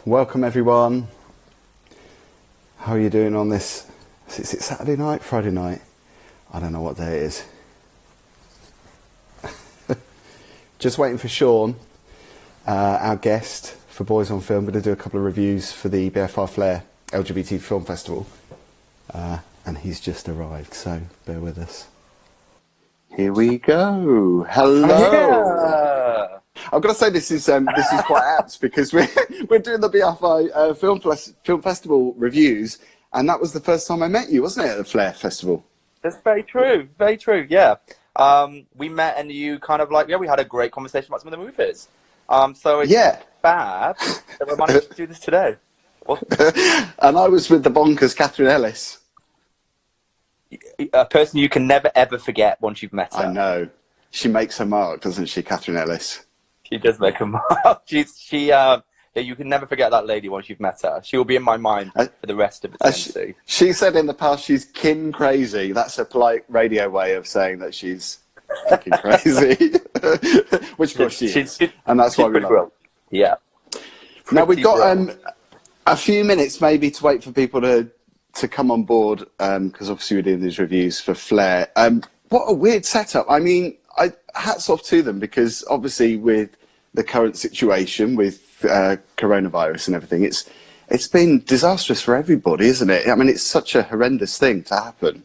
Welcome everyone. How are you doing on this? Is it Saturday night? Friday night? I don't know what day it is. Just waiting for Sean, our guest for Boys on Film. We're going to do a couple of reviews for the BFI Flare LGBT Film Festival. And he's just arrived, so bear with us. Here we go. Hello. Yeah. I've got to say this is quite apt because we're doing the BFI Film Festival reviews, and that was the first time I met you, wasn't it, at the Flare Festival? That's very true. Very true. Yeah. We met and you kind of we had a great conversation about some of the movies. So it's bad that we managed to do this today. And I was with the bonkers Catherine Ellis. A person you can never ever forget once you've met her. I know. She makes her mark, doesn't she, Catherine Ellis? She does make a mark. You can never forget that lady once you've met her. She will be in my mind for the rest of eternity. She said in the past she's kin crazy. That's a polite radio way of saying that she's fucking crazy. Which of course she is. And that's why we love her. Yeah. Now we've got a few minutes maybe to wait for people to come on board, because obviously we're doing these reviews for Flare. What a weird setup. I mean, hats off to them, because obviously with the current situation with coronavirus and everything, it's been disastrous for everybody, isn't it? I mean, it's such a horrendous thing to happen,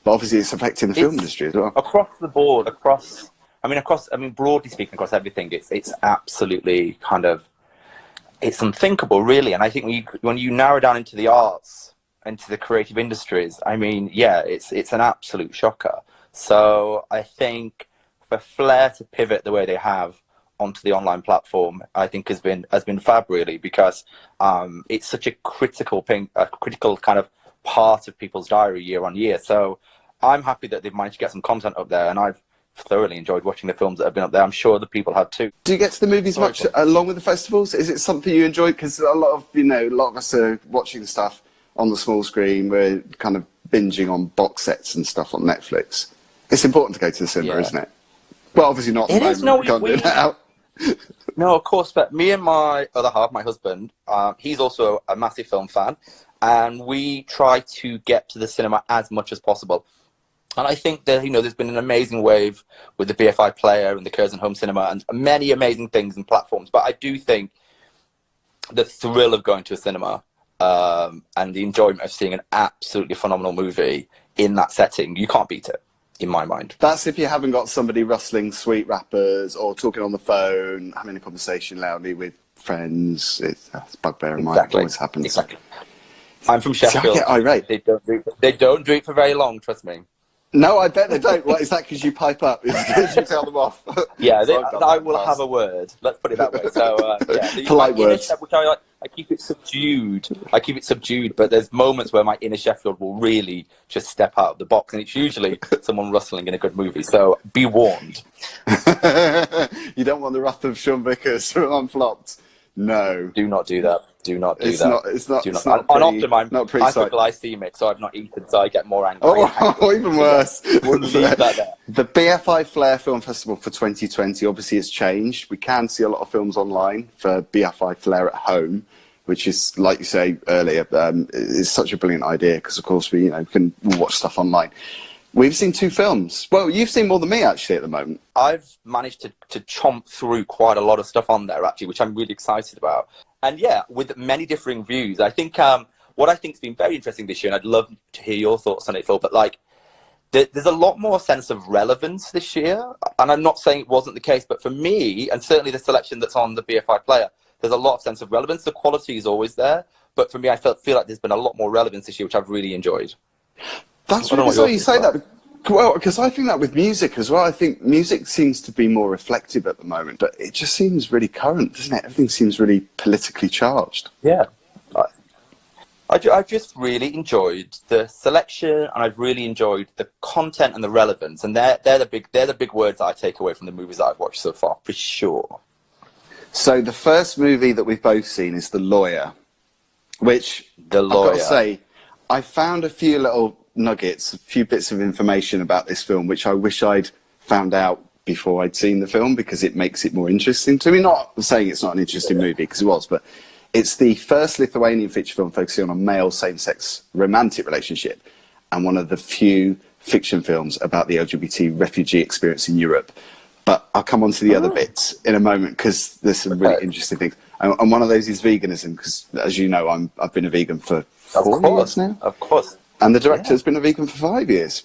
but obviously it's affecting the film industry as well. Across the board, broadly speaking, across everything, it's absolutely it's unthinkable, really. And I think when you narrow down into the arts, into the creative industries, it's an absolute shocker. So I think for Flare to pivot the way they have onto the online platform, I think has been fab, really, because it's such a critical kind of part of people's diary year on year. So I'm happy that they've managed to get some content up there, and I've thoroughly enjoyed watching the films that have been up there. I'm sure the people have too. Do you get to the movies much along with the festivals? Is it something you enjoy? Because a lot of us are watching stuff on the small screen. We're kind of binging on box sets and stuff on Netflix. It's important to go to the cinema, isn't it? Well, obviously not at the moment. We can't do it now. No, of course, but me and my other half, my husband, he's also a massive film fan, and we try to get to the cinema as much as possible. And I think that, there's been an amazing wave with the BFI Player and the Curzon Home Cinema and many amazing things and platforms. But I do think the thrill of going to a cinema and the enjoyment of seeing an absolutely phenomenal movie in that setting, you can't beat it, in my mind. That's if you haven't got somebody rustling sweet wrappers or talking on the phone, having a conversation loudly with friends. It's bugbear in mind. It always happens. Exactly. I'm from Sheffield. See, I get irate. They don't do it for very long, trust me. No, I bet they don't. What, is that because you pipe up? Is it because you tell them off? Yeah, I will have a word. Let's put it that way. So, polite words. Which I keep it subdued. But there's moments where my inner Sheffield will really just step out of the box, and it's usually someone rustling in a good movie. So be warned. You don't want the wrath of Sean Vickers unflopped. No. Do not do that. Do not do that. It's not often I'm hyperglycemic, so I've not eaten, so I get more angry. Oh, even worse. Wouldn't leave that there. The BFI Flare Film Festival for 2020 obviously has changed. We can see a lot of films online for BFI Flare at home, which is, like you say earlier, is such a brilliant idea because, of course, we can watch stuff online. We've seen 2 films. Well, you've seen more than me, actually, at the moment. I've managed to chomp through quite a lot of stuff on there, actually, which I'm really excited about. And yeah, with many differing views. I think what I think has been very interesting this year, and I'd love to hear your thoughts on it, Phil, but there's a lot more sense of relevance this year. And I'm not saying it wasn't the case, but for me, and certainly the selection that's on the BFI Player, there's a lot of sense of relevance. The quality is always there. But for me, I feel like there's been a lot more relevance this year, which I've really enjoyed. That's really bizarre you say that. Well, because I think that with music as well, I think music seems to be more reflective at the moment, but it just seems really current, doesn't it? Everything seems really politically charged. Yeah. I just really enjoyed the selection, and I've really enjoyed the content and the relevance, and they're the big words that I take away from the movies that I've watched so far, for sure. So the first movie that we've both seen is The Lawyer, which I've got to say, I found a few little nuggets, a few bits of information about this film, which I wish I'd found out before I'd seen the film, because it makes it more interesting to me. Not saying it's not an interesting movie, because it was, but It's the first Lithuanian feature film focusing on a male same-sex romantic relationship, and one of the few fiction films about the LGBT refugee experience in Europe. But I'll come on to the other bits in a moment, because there's some really interesting things. And one of those is veganism, because as you know, I've been a vegan for 4 years now. Of course. And the director has been a vegan for 5 years.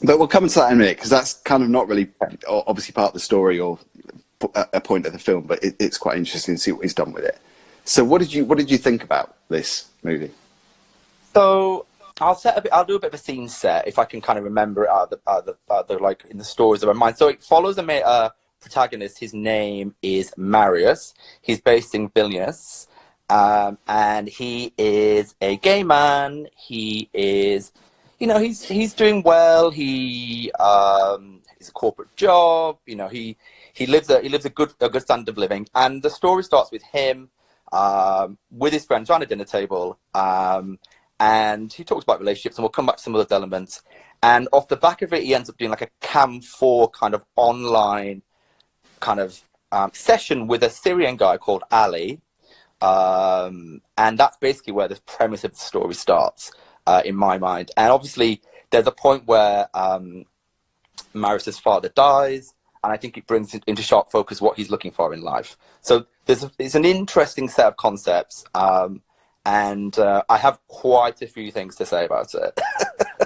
But we'll come into that in a minute, because that's kind of not really obviously part of the story or a point of the film, but it's quite interesting to see what he's done with it. So what did you think about this movie? So I'll do a bit of a scene set if I can kind of remember it out of the like in the stories of my mind. So it follows a protagonist. His name is Marius. He's based in Vilnius, and he is a gay man. He is, he's doing well. He's a corporate job. He lives a good standard of living, and the story starts with him with his friends around a dinner table, and he talks about relationships, and we'll come back to some of those elements. And off the back of it, he ends up doing like a Cam 4 kind of online kind of session with a Syrian guy called Ali, and that's basically where the premise of the story starts, in my mind. And obviously, there's a point where Marius's father dies, and I think it brings into sharp focus what he's looking for in life. So it's an interesting set of concepts, and I have quite a few things to say about it.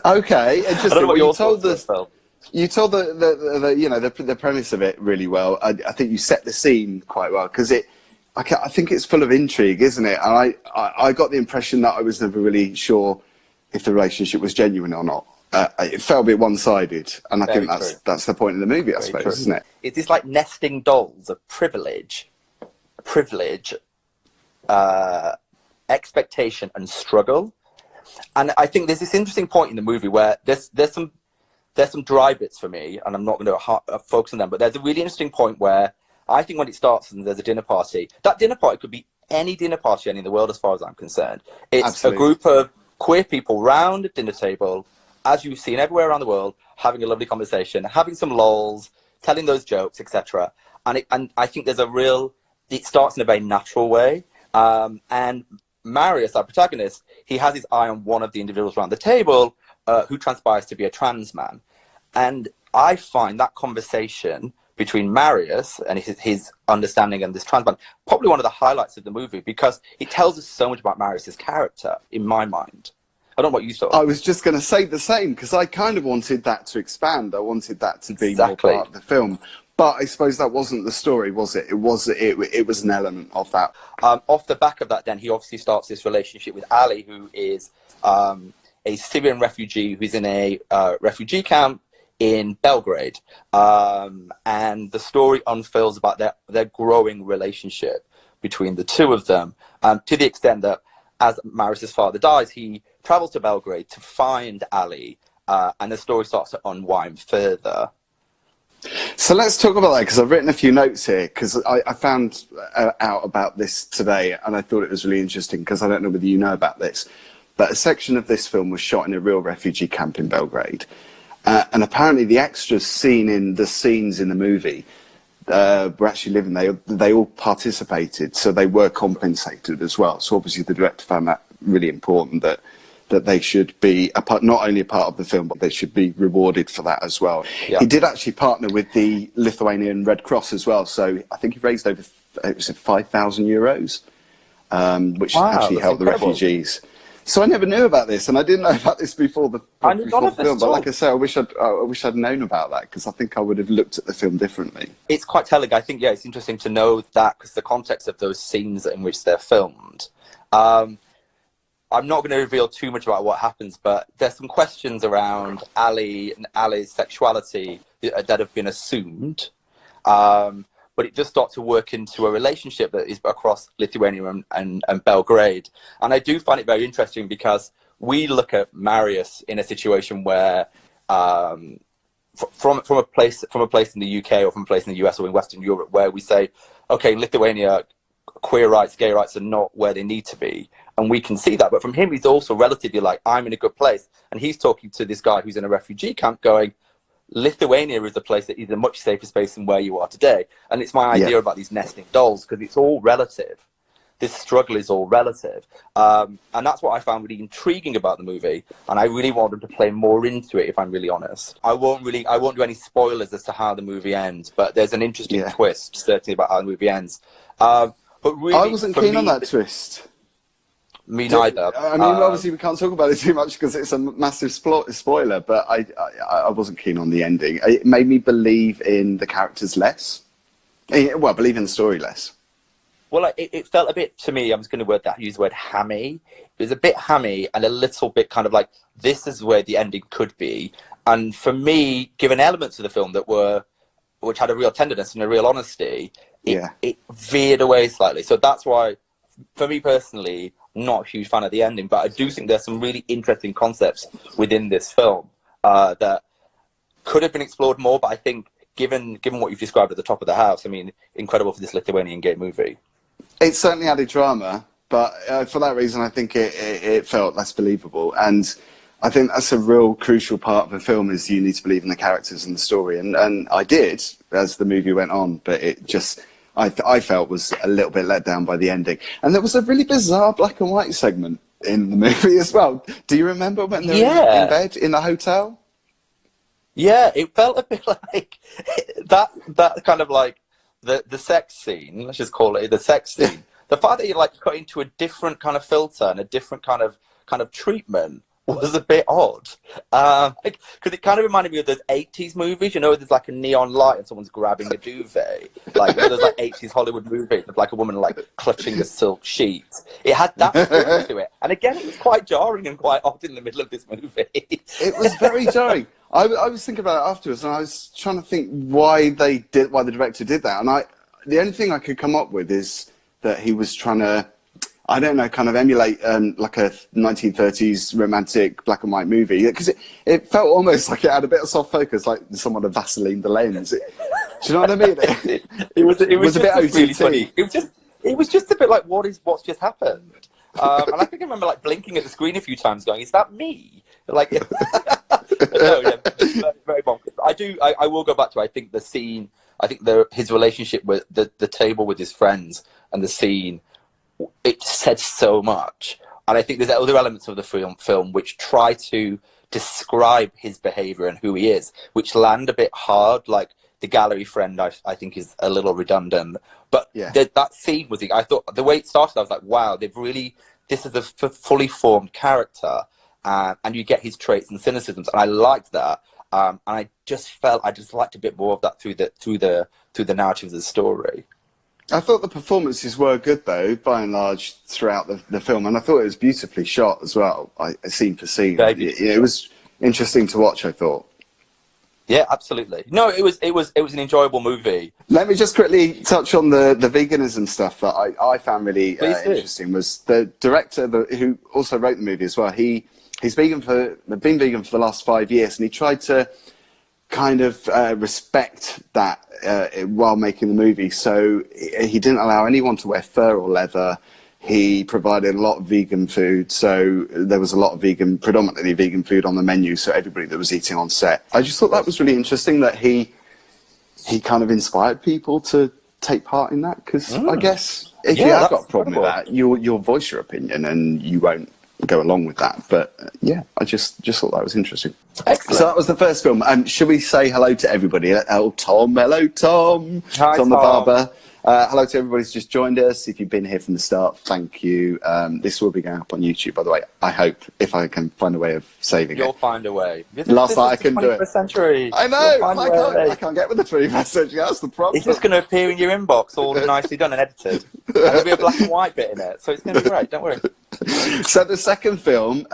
Okay, interesting. I don't know what you told the premise of it really well. I think you set the scene quite well, because I think it's full of intrigue, isn't it? And I got the impression that I was never really sure if the relationship was genuine or not. It felt a bit one-sided, and I think that's the point of the movie, I suppose, isn't it? It's this like nesting dolls of privilege, expectation, and struggle. And I think there's this interesting point in the movie where there's some dry bits for me, and I'm not going to focus on them, but there's a really interesting point where I think when it starts and there's a dinner party, that dinner party could be any dinner party in the world as far as I'm concerned. It's Absolutely. A group of queer people round a dinner table, as you've seen everywhere around the world, having a lovely conversation, having some lols, telling those jokes, etc. And I think there's it starts in a very natural way. And Marius, our protagonist, he has his eye on one of the individuals around the table who transpires to be a trans man. And I find that conversation between Marius and his understanding and this trans man probably one of the highlights of the movie, because it tells us so much about Marius's character, in my mind. I don't know what you thought. I was just going to say the same, because I kind of wanted that to expand. I wanted that to be more part of the film. But I suppose that wasn't the story, was it? It was an element of that. Off the back of that, then, he obviously starts this relationship with Ali, who is a Syrian refugee who's in a refugee camp in Belgrade. And the story unfolds about their growing relationship between the two of them, to the extent that as Marius's father dies, he travels to Belgrade to find Ali, and the story starts to unwind further. So let's talk about that, because I've written a few notes here, because I found out about this today, and I thought it was really interesting, because I don't know whether you know about this, but a section of this film was shot in a real refugee camp in Belgrade, and apparently the extras seen in the scenes in the movie were actually living. They all participated, so they were compensated as well. So obviously the director found that really important, that they should be not only a part of the film, but they should be rewarded for that as well. Yeah. He did actually partner with the Lithuanian Red Cross as well, so I think he raised over 5,000 euros, which actually helped the refugees. So I never knew about this, and I didn't know about this before the film. But like I say, I wish I'd known about that, because I think I would have looked at the film differently. It's quite telling. I think it's interesting to know that, because the context of those scenes in which they're filmed. I'm not going to reveal too much about what happens, but there's some questions around Ali and Ali's sexuality that have been assumed. But it just starts to work into a relationship that is across Lithuania and Belgrade. And I do find it very interesting, because we look at Marius in a situation where, from a place in the UK or from a place in the US or in Western Europe, where we say, okay, Lithuania, queer rights, gay rights are not where they need to be. And we can see that. But from him, he's also relatively like, I'm in a good place. And he's talking to this guy who's in a refugee camp going, Lithuania is a place that is a much safer space than where you are today. And it's my idea about these nesting dolls, because it's all relative. this struggle is all relative. And that's what I found really intriguing about the movie. And I really wanted to play more into it, if I'm really honest. I won't do any spoilers as to how the movie ends, but there's an interesting twist, certainly, about how the movie ends. But really, I wasn't keen on that twist. Me neither. I mean, obviously we can't talk about it too much because it's a massive spoiler, but I wasn't keen on the ending. It made me believe in the characters less. Well, believe in the story less. Well, it felt a bit, to me, I'm just going to use the word hammy. It was a bit hammy and a little bit kind of like, this is where the ending could be. And for me, given elements of the film which had a real tenderness and a real honesty, it veered away slightly. So that's why, for me personally, not a huge fan of the ending, but I do think there's some really interesting concepts within this film that could have been explored more. But I think, given what you've described at the top of the house, I mean, incredible for this Lithuanian gay movie. It certainly added drama, but for that reason, I think it felt less believable. And I think that's a real crucial part of a film, is you need to believe in the characters and the story. And I did as the movie went on, but it just, I felt, was a little bit let down by the ending. And there was a really bizarre black and white segment in the movie as well. Do you remember when they were in bed in the hotel? Yeah, it felt a bit like that kind of like the sex scene, let's just call it the sex scene. The fact that you like got into a different kind of filter and a different kind of treatment was a bit odd. Because it kind of reminded me of those 80s movies, you know, there's like a neon light and someone's grabbing a duvet. Like, those like 80s Hollywood movies with like a woman like clutching a silk sheet. It had that feel to it. And again, it was quite jarring and quite odd in the middle of this movie. It was very jarring. I was thinking about it afterwards, and I was trying to think why the director did that. And the only thing I could come up with is that he was trying to, I don't know, kind of emulate like a 1930s romantic black and white movie, because it felt almost like it had a bit of soft focus, like someone had Vaseline the lens. Do you know what I mean? It was a bit OTT. Really funny. It was just a bit like, what's just happened? And I think I remember like blinking at the screen a few times, going, "Is that me?" Like, no, yeah, very bonkers. I will go back to, I think the scene. I think his relationship with the table with his friends and the scene, it said so much. And I think there's other elements of the film which try to describe his behaviour and who he is, which land a bit hard. Like the gallery friend, I think is a little redundant. But that scene was, I thought, the way it started, I was like, wow, this is a fully formed character, and you get his traits and cynicisms, and I liked that. And I just felt I just liked a bit more of that through the narrative of the story. I thought the performances were good, though, by and large, throughout the film, and I thought it was beautifully shot as well, scene for scene. It was interesting to watch, I thought. Yeah, absolutely. No, it was an enjoyable movie. Let me just quickly touch on the veganism stuff that I found really interesting. Was the director who also wrote the movie as well. He's been vegan for the last 5 years, and he tried to kind of respect that while making the movie. So he didn't allow anyone to wear fur or leather. He provided a lot of vegan food, so there was a lot of predominantly vegan food on the menu, so everybody that was eating on set. I just thought that was really interesting that he kind of inspired people to take part in that, because I guess if you have got a problem with that, you'll voice your opinion and you won't go along with that. But I just thought that was interesting. Excellent. So that was the first film. Should we say hello to everybody? Tom. Hello, Tom. Hi, Tom the barber. Hello to everybody who's just joined us. If you've been here from the start, thank you. This will be going up on YouTube, by the way. I hope, if I can find a way of saving You'll find a way. Last night I couldn't do it. Century. I know. I can't get with the 21st century. That's the problem. It's just going to appear in your inbox, all nicely done and edited. And there'll be a black and white bit in it, so it's going to be great. Don't worry. So the second film,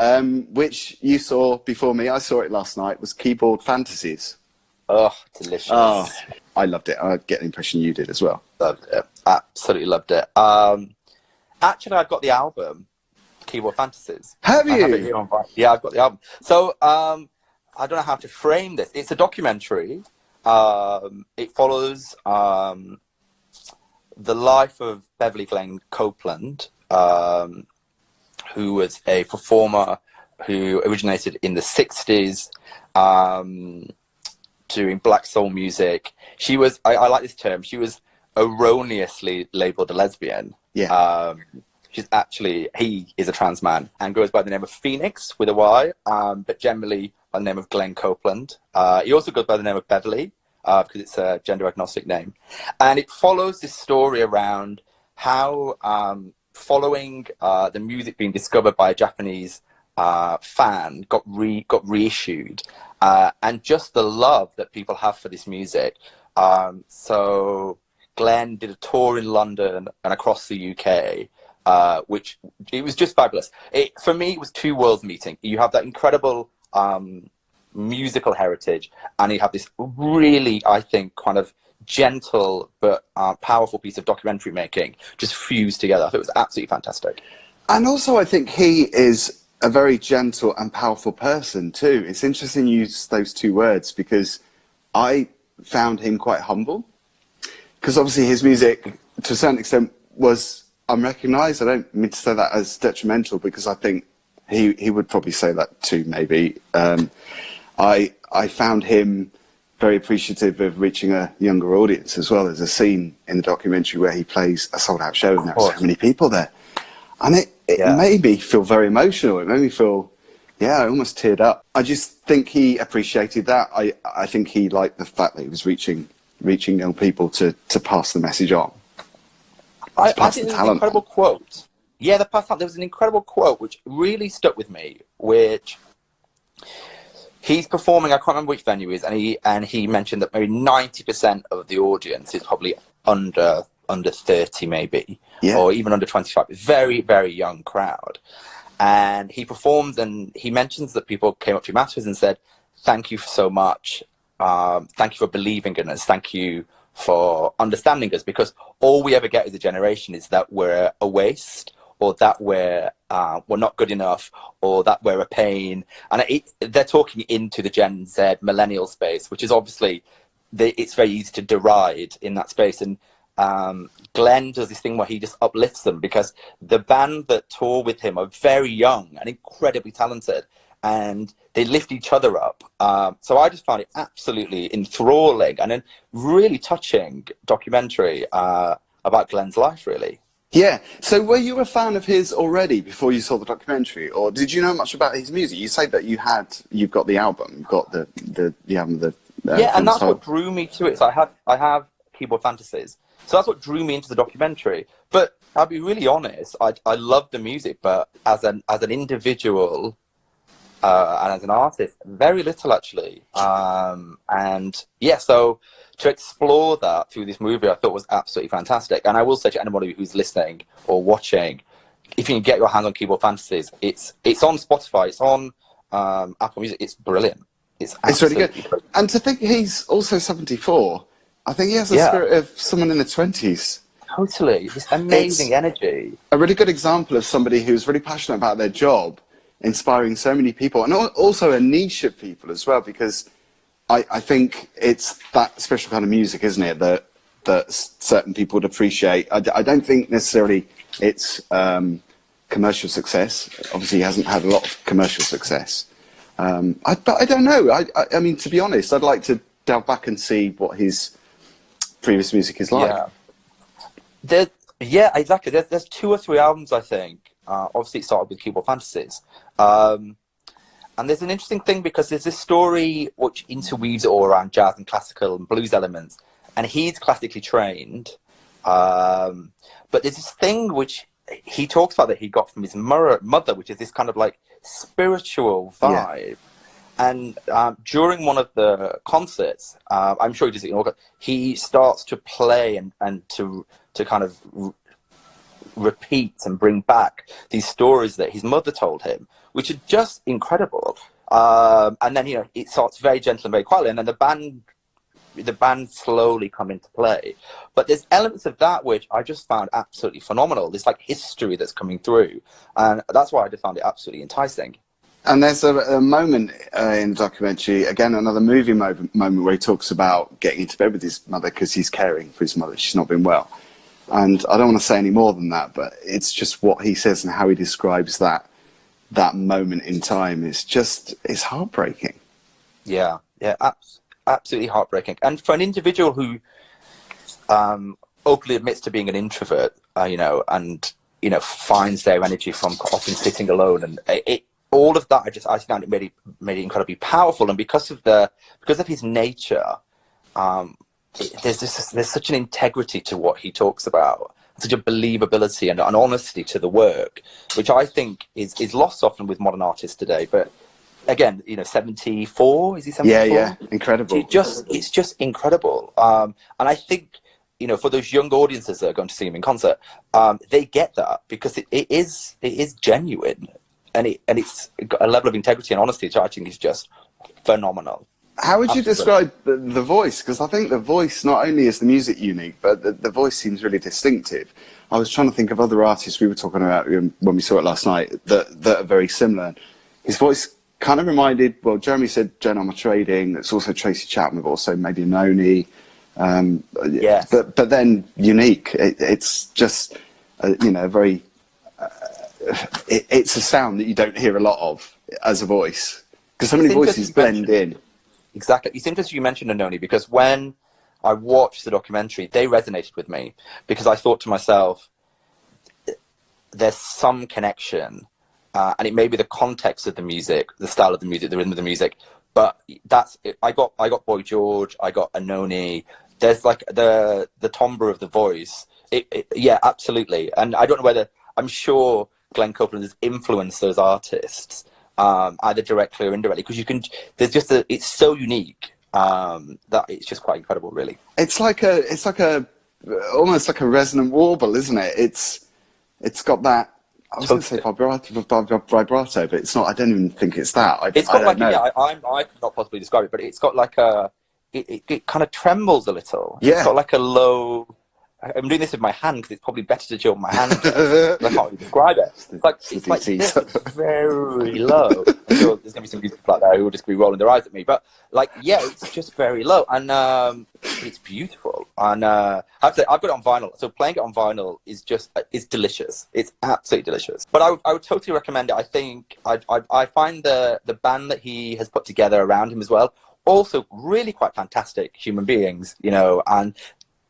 which you saw before me, I saw it last night, was Keyboard Fantasies. Oh, delicious. Oh, I loved it. I get the impression you did as well. Loved it. Absolutely loved it. Actually, I've got the album, Keyboard Fantasies. Have you? Yeah, I've got the album. So I don't know how to frame this. It's a documentary. It follows the life of Beverly Glenn Copeland, who was a performer who originated in the 60s, doing black soul music. She was, I like this term, she was erroneously labeled a lesbian. Yeah. He is a trans man and goes by the name of Phoenix with a Y, but generally by the name of Glenn Copeland. He also goes by the name of Beverly, because it's a gender agnostic name. And it follows this story around how, following the music being discovered by a Japanese fan, got reissued, and just the love that people have for this music. So Glenn did a tour in London and across the UK, which it was just fabulous. For me, it was two worlds meeting. You have that incredible musical heritage, and you have this really, I think, kind of gentle but powerful piece of documentary making just fused together. I thought it was absolutely fantastic. And also, I think he is a very gentle and powerful person too. It's interesting you use those two words, because I found him quite humble, because obviously his music to a certain extent was unrecognised. I don't mean to say that as detrimental, because I think he would probably say that too, maybe. I found him very appreciative of reaching a younger audience as well. There's a scene in the documentary where he plays a sold-out show and there are so many people there. And it made me feel very emotional. It made me feel, I almost teared up. I just think he appreciated that. I think he liked the fact that he was reaching young people to pass the message on. I think there's an incredible quote. Yeah, there was an incredible quote which really stuck with me, which he's performing, I can't remember which venue it is, and he mentioned that maybe 90% of the audience is probably under 30 maybe, or even under 25. Very, very young crowd. And he performs, and he mentions that people came up to him afterwards and said, "Thank you so much. Thank you for believing in us. Thank you for understanding us, because all we ever get as a generation is that we're a waste, or that we're not good enough, or that we're a pain." And they're talking into the Gen Z millennial space, which is obviously, it's very easy to deride in that space. And Glenn does this thing where he just uplifts them, because the band that tour with him are very young and incredibly talented, and they lift each other up. So I just found it absolutely enthralling and a really touching documentary about Glenn's life, really. Yeah. So were you a fan of his already before you saw the documentary, or did you know much about his music? You say that you've got the album, you've got the album, and that's what drew me to it. So I have Keyboard Fantasies, so that's what drew me into the documentary. But I'll be really honest, I love the music, but as an individual and as an artist, very little actually. So to explore that through this movie, I thought was absolutely fantastic. And I will say to anybody who's listening or watching, if you can get your hands on Keyboard Fantasies, it's on Spotify, it's on Apple Music. It's brilliant. It's really good. And to think he's also 74, I think he has the spirit of someone in the 20s. Totally. This amazing energy. A really good example of somebody who's really passionate about their job, inspiring so many people, and also a niche of people as well, because I think it's that special kind of music, isn't it, that certain people would appreciate. I don't think necessarily it's commercial success. Obviously, he hasn't had a lot of commercial success. But I don't know. I mean, to be honest, I'd like to delve back and see what his previous music is like. Yeah, exactly. There's 2 or 3 albums, I think. Obviously, it started with Keyboard Fantasies. And there's an interesting thing, because there's this story which interweaves it all around jazz and classical and blues elements. And he's classically trained. But there's this thing which he talks about that he got from his mother, which is this kind of like spiritual vibe. And during one of the concerts, I'm sure he does it in all, he starts to play and to kind of repeat and bring back these stories that his mother told him, which are just incredible. And then, it starts very gentle and very quietly, and then the band slowly come into play. But there's elements of that which I just found absolutely phenomenal. There's like history that's coming through, and that's why I just found it absolutely enticing. And there's a moment in the documentary, again, another movie moment where he talks about getting into bed with his mother because he's caring for his mother. She's not been well. And I don't want to say any more than that, but it's just what he says and how he describes that moment in time. It's heartbreaking. Yeah, absolutely heartbreaking. And for an individual who openly admits to being an introvert, you know, and, you know, finds their energy from often sitting alone. And all of that, I found it made it incredibly powerful. And because of his nature, there's such an integrity to what he talks about, such a believability and an honesty to the work, which I think is lost often with modern artists today. But again, you know, 74, is he 74? Yeah, incredible. It's just incredible. And I think, you know, for those young audiences that are going to see him in concert, they get that because it is genuine, and it's got a level of integrity and honesty which I think is just phenomenal. How would you describe the voice? Because I think the voice, not only is the music unique, but the voice seems really distinctive. I was trying to think of other artists we were talking about when we saw it last night that are very similar. His voice kind of reminded, well, Jeremy said Jen Armour-Trading, it's also Tracy Chapman, but also maybe Noni. Yes. But then unique. It's just, you know, very... it's a sound that you don't hear a lot of as a voice. Because so many voices blend in. Exactly. It's interesting you mentioned Anoni, because when I watched the documentary, they resonated with me, because I thought to myself, there's some connection, and it may be the context of the music, the style of the music, the rhythm of the music, but that's it. I got Boy George, I got Anoni. There's like the timbre of the voice. Yeah, absolutely. And I don't know whether, I'm sure Glenn Copeland has influenced those artists, either directly or indirectly, because you can. There's just it's so unique that it's just quite incredible, really. It's like almost like a resonant warble, isn't it? It's got that. I was going to say vibrato, but it's not. I don't even think it's that. I could not possibly describe it, but it's got like a. It kind of trembles a little. Yeah. It's got like a low. I'm doing this with my hand because it's probably better to do it with my hand. I can't really describe it. It's like this. It's very low. I'm sure there's gonna be some people like that who will just be rolling their eyes at me. But like, yeah, it's just very low, and it's beautiful. And I have to say, I've got it on vinyl, so playing it on vinyl is just delicious. It's absolutely delicious. But I would totally recommend it. I think I find the band that he has put together around him as well, also really quite fantastic human beings, you know, and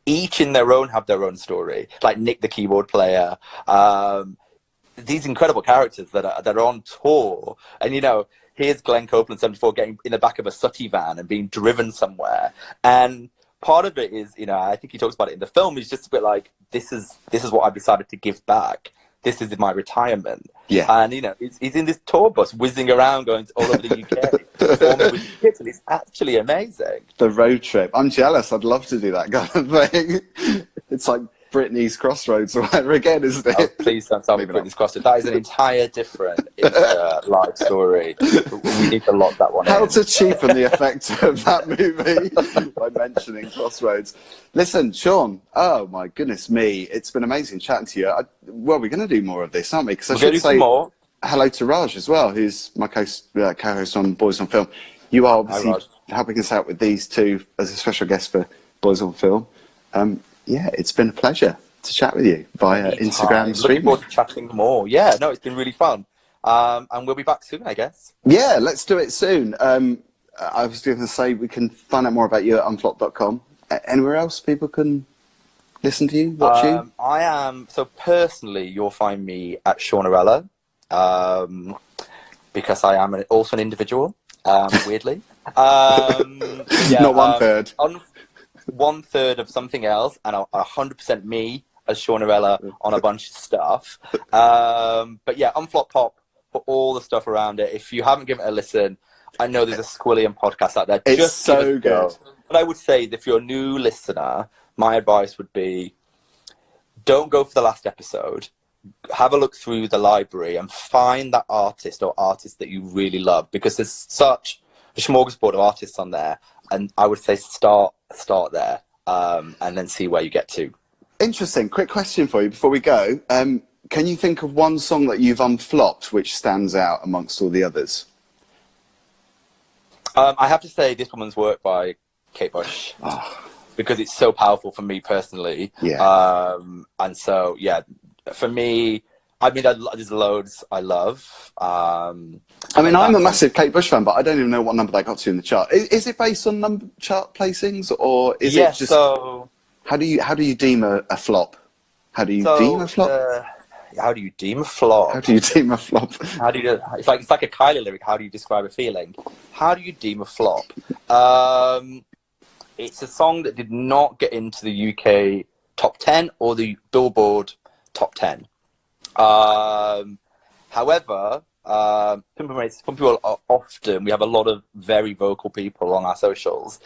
each in their own have their own story, like Nick, the keyboard player, these incredible characters that are on tour. And, you know, here's Glenn Copeland, 74, getting in the back of a sooty van and being driven somewhere. And part of it is, you know, I think he talks about it in the film, he's just a bit like, this is what I've decided to give back. This is my retirement. Yeah. And, you know, he's in this tour bus whizzing around going all over the UK, performing with kids, and it's actually amazing. The road trip. I'm jealous. I'd love to do that kind of thing. It's like Britney's Crossroads or whatever again, isn't it? Oh, please don't tell me Britney's Crossroads. That is an entire different life story. We need to lock that one in. How to cheapen the effect of that movie by mentioning Crossroads. Listen, Sean, oh my goodness me, it's been amazing chatting to you. Well, we're going to do more of this, aren't we? Because I should say hello to Raj as well, who's my co-host on Boys on Film. You are obviously helping us out with these two as a special guest for Boys on Film. Yeah, it's been a pleasure to chat with you via Instagram streaming. Looking forward to chatting more. Yeah, no, it's been really fun. And we'll be back soon, I guess. Yeah, let's do it soon. I was going to say we can find out more about you at unflop.com. Anywhere else people can listen to you, watch you? I am, so personally, you'll find me at Shaunerella, because I am also an individual, weirdly. Yeah, not one third. 1/3 of something else, and 100% me as Shaunerella on a bunch of stuff. But yeah, Unflop Pop for all the stuff around it. If you haven't given it a listen, I know there's a Squillion podcast out there. It's just so good. But I would say if you're a new listener, my advice would be, don't go for the last episode. Have a look through the library and find that artist or artist that you really love, because there's such a smorgasbord of artists on there. And I would say start there, and then see where you get to. Interesting. Quick question for you before we go. Can you think of one song that you've unflopped which stands out amongst all the others? I have to say This Woman's Work by Kate Bush, because it's so powerful for me personally. Yeah. And so, yeah, for me, I mean, there's loads I love. I mean, I'm a massive Kate Bush fan, but I don't even know what number they got to in the chart. Is it based on chart placings, or is it just... So How do you deem a flop? How do you deem a flop? How do you deem a flop? How do you deem a flop? How do you? It's like a Kylie lyric. How do you describe a feeling? How do you deem a flop? It's a song that did not get into the UK top 10 or the Billboard top 10. However, some people are often, we have a lot of very vocal people on our socials.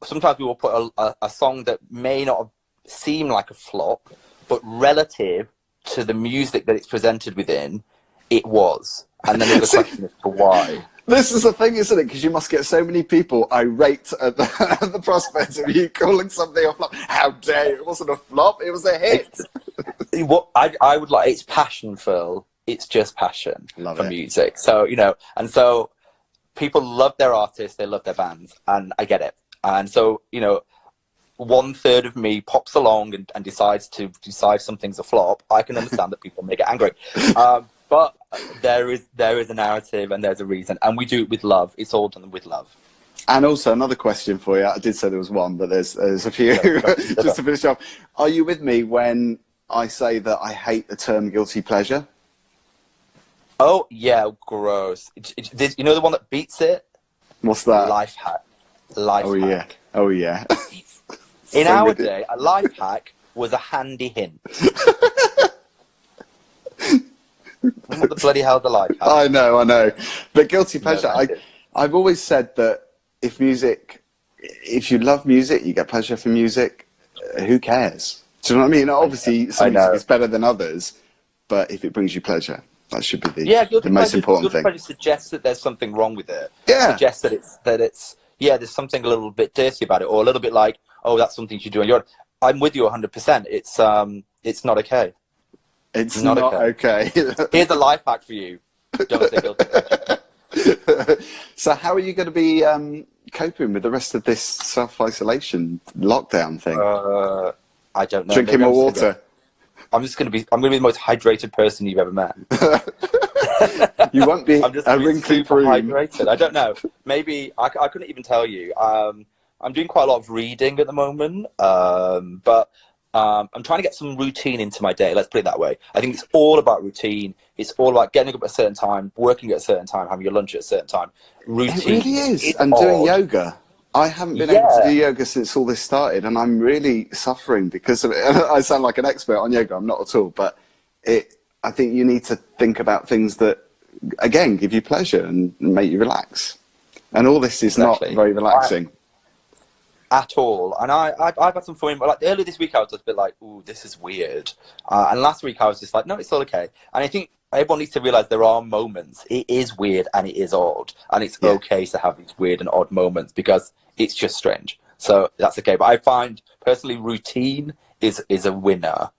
Sometimes we will put a song that may not seem like a flop, but relative to the music that it's presented within, it was. And then there's a question as to why. This is the thing, isn't it? Because you must get so many people irate at the prospect of you calling something a flop. How dare you? It wasn't a flop, it was a hit. What I would like, it's passion, Phil. It's just passion for music. So, you know, and so people love their artists, they love their bands, and I get it. And so, you know, 1/3 of me pops along and decides something's a flop. I can understand that people may get angry. But there is a narrative and there's a reason, and we do it with love. It's all done with love. And also another question for you. I did say there was one, but there's a few. Just to finish off, are you with me when I say that I hate the term guilty pleasure? Oh yeah, gross. You know the one that beats it? What's that? Life hack. Life hack. Oh yeah. In our day, a life hack was a handy hint. What the bloody hell's a life hack? I know. But guilty pleasure, I've always said that if you love music, you get pleasure from music, who cares? Do you know what I mean? Obviously, some music is better than others, but if it brings you pleasure, that should be the most important thing. Guilty pleasure suggests that there's something wrong with it. Yeah. It suggests that it's there's something a little bit dirty about it, or a little bit like, oh, that's something you do on your own. I'm with you 100%. It's not okay. It's not okay. Here's a life hack for you. Don't say guilty pleasure. So how are you going to be coping with the rest of this self-isolation lockdown thing? I don't know. Drinking more water. I'm going to be the most hydrated person you've ever met. You won't be a wrinkly prune. Hydrated. I don't know. Maybe I couldn't even tell you. I'm doing quite a lot of reading at the moment, but I'm trying to get some routine into my day. Let's put it that way. I think it's all about routine. It's all about getting up at a certain time, working at a certain time, having your lunch at a certain time. Routine. It really is. And doing yoga. I haven't been able to do yoga since all this started, and I'm really suffering because of it. I sound like an expert on yoga. I'm not at all, but I think you need to think about things that, again, give you pleasure and make you relax. And all this is not very relaxing. At all. And I've had some fun, but like earlier this week I was just a bit like, ooh, this is weird. And last week I was just like, no, it's all okay. And I think everyone needs to realize there are moments. It is weird and it is odd. And it's okay to have these weird and odd moments because it's just strange. So that's okay. But I find personally routine is a winner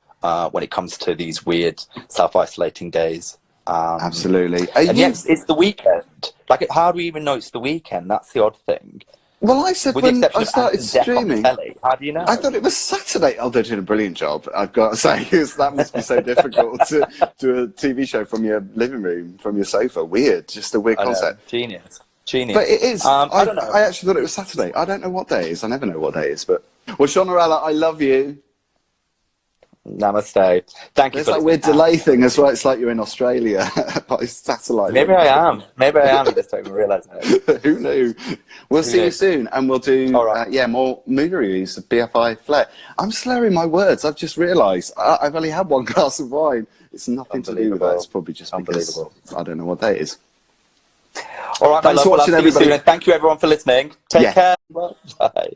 when it comes to these weird self-isolating days. Absolutely. And yes, it's the weekend. Like, how do we even know it's the weekend? That's the odd thing. Well, I said when I started streaming, how do you know? I thought it was Saturday. Oh, they're doing a brilliant job, I've got to say, because that must be so difficult to do a TV show from your living room, from your sofa. Weird, just a weird concept. Genius. But it is. I don't know. I actually thought it was Saturday. I don't know what day it is. I never know what day it is. But well, Shonarella, I love you. Namaste. Thank you. There's that weird delay thing as well. It's like you're in Australia by satellite. Maybe I am. You just don't even realise it. Who knew? We'll see you soon, and we'll do more movie reviews of BFI Flare. I'm slurring my words. I've just realised I've only had one glass of wine. It's nothing to do with that. It's probably just because I don't know what day it is. All right, thanks for watching, everybody. Thank you, everyone, for listening. Take care. Bye.